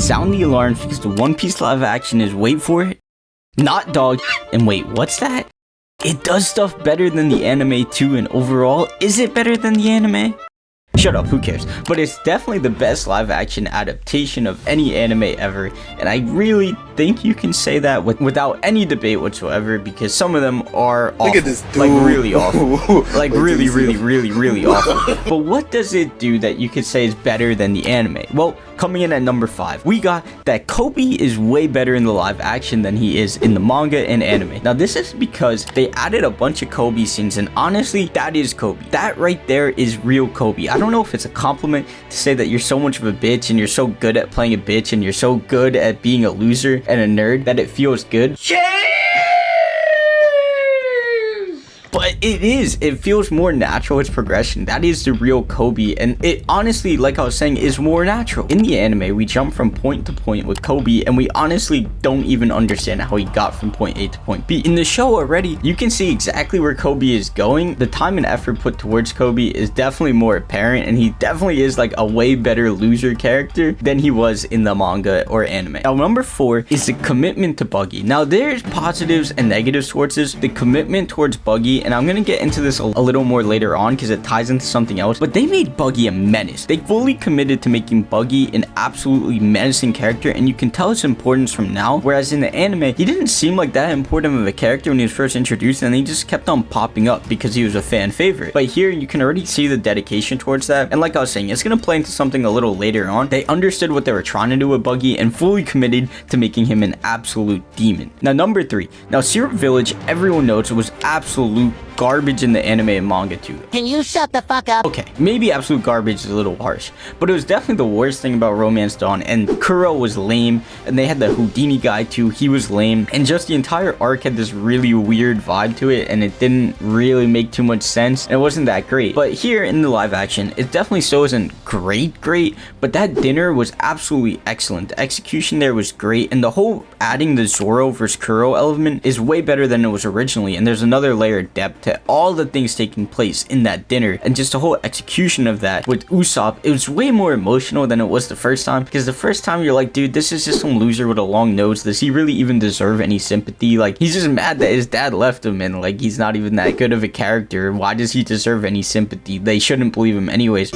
sound the alarms because the One Piece live action is, wait for it, not dog. And wait, what's that? It does stuff better than the anime too, and overall, is it better than the anime? Shut up, who cares? But it's definitely the best live action adaptation of any anime ever, and I really think you can say that without any debate whatsoever, because some of them are awful. Look at this dude. Like really awful. Like really awful. But what does it do that you could say is better than the anime? Well, coming in at number 5, we got that Kobe is way better in the live action than he is in the manga and anime. Now this is because they added a bunch of Kobe scenes, and honestly, that is Kobe. That right there is real Kobe. I don't know if it's a compliment to say that you're so much of a bitch and you're so good at playing a bitch and you're so good at being a loser and a nerd that it feels good. But it feels more natural. It's progression. That is the real Kobe, and it honestly, like I was saying, is more natural. In the anime, we jump from point to point with Kobe, and we honestly don't even understand how he got from point A to point B. In the show already, you can see exactly where Kobe is going. The time and effort put towards Kobe is definitely more apparent, and he definitely is like a way better loser character than he was in the manga or anime. Now, number 4 is the commitment to Buggy. Now, there's positives and negatives towards this. The commitment towards Buggy, and I'm gonna get into this a little more later on because it ties into something else, but they made Buggy a menace. They fully committed to making Buggy an absolutely menacing character, and you can tell its importance from now, whereas in the anime, he didn't seem like that important of a character when he was first introduced, and he just kept on popping up because he was a fan favorite. But here, you can already see the dedication towards that, and like I was saying, it's gonna play into something a little later on. They understood what they were trying to do with Buggy and fully committed to making him an absolute demon. Now, number 3. Now, Syrup Village, everyone knows it was absolute garbage in the anime and manga too. Can you shut the fuck up? Okay, maybe absolute garbage is a little harsh, but it was definitely the worst thing about Romance Dawn, and Kuro was lame, and they had the Houdini guy too, he was lame, and just the entire arc had this really weird vibe to it, and it didn't really make too much sense, and it wasn't that great. But here in the live action, it definitely still isn't great, but that dinner was absolutely excellent. The execution there was great, and the whole adding the Zoro versus Kuro element is way better than it was originally, and there's another layer of depth to all the things taking place in that dinner, and just the whole execution of that with Usopp, it was way more emotional than it was the first time, because the first time you're like, dude, this is just some loser with a long nose. Does he really even deserve any sympathy? Like, he's just mad that his dad left him, and like, he's not even that good of a character. Why does he deserve any sympathy? They shouldn't believe him anyways.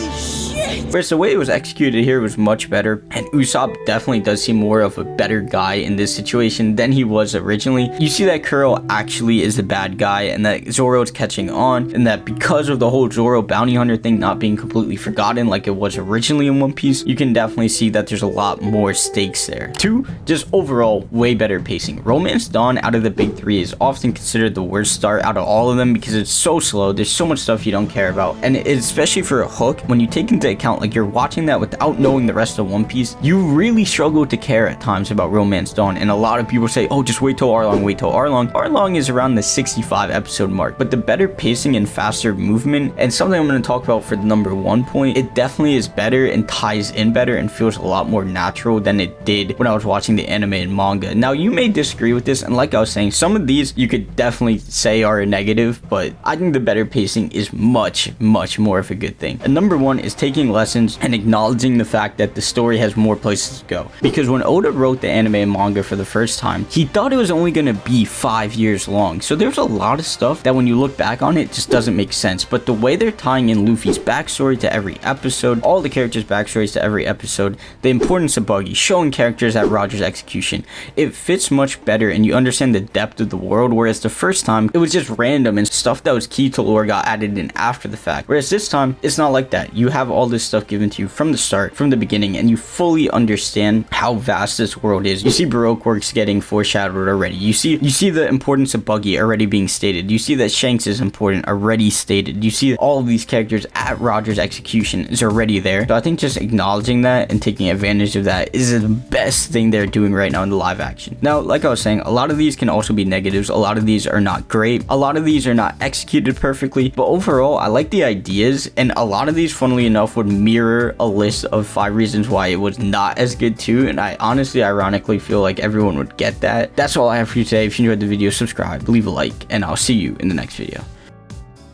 Whereas the way it was executed here was much better, and Usopp definitely does seem more of a better guy in this situation than he was originally. You see that Kuro actually is a bad guy, and that Zoro's catching on, and that because of the whole Zoro bounty hunter thing not being completely forgotten like it was originally in One Piece, you can definitely see that there's a lot more stakes there. 2, just overall way better pacing. Romance Dawn out of the big 3 is often considered the worst start out of all of them because it's so slow, there's so much stuff you don't care about, and especially for a hook, when you take into account like you're watching that without knowing the rest of One Piece, you really struggle to care at times about Romance Dawn, and a lot of people say, oh, just wait till Arlong, wait till Arlong. Arlong is around the 65 episode mark, but the better pacing and faster movement, and something I'm going to talk about for the number 1 point, it definitely is better and ties in better and feels a lot more natural than it did when I was watching the anime and manga. Now, you may disagree with this, and like I was saying, some of these you could definitely say are a negative, but I think the better pacing is much more of a good thing. And number 1 is taking lessons and acknowledging the fact that the story has more places to go, because when Oda wrote the anime and manga for the first time, he thought it was only going to be 5 years long, so there's a lot of stuff that when you look back on it just doesn't make sense. But the way they're tying in Luffy's backstory to every episode, all the characters' backstories to every episode, the importance of Buggy, showing characters at Roger's execution, it fits much better, and you understand the depth of the world, whereas the first time it was just random and stuff that was key to lore got added in after the fact, whereas this time it's not like that. You have all this stuff given to you from the start, from the beginning, and you fully understand how vast this world is. You see Baroque works getting foreshadowed already. You see the importance of Buggy already being stated. You see that Shanks is important already stated. You see all of these characters at Roger's execution is already there. So I think just acknowledging that and taking advantage of that is the best thing they're doing right now in the live action. Now, like I was saying, a lot of these can also be negatives. A lot of these are not great. A lot of these are not executed perfectly, but overall, I like the ideas, and a lot of these, funnily enough, would mirror a list of 5 reasons why it was not as good too, and I honestly, ironically feel like everyone would get that. That's all I have for you today. If you enjoyed the video, subscribe, leave a like, and I'll see you in the next video.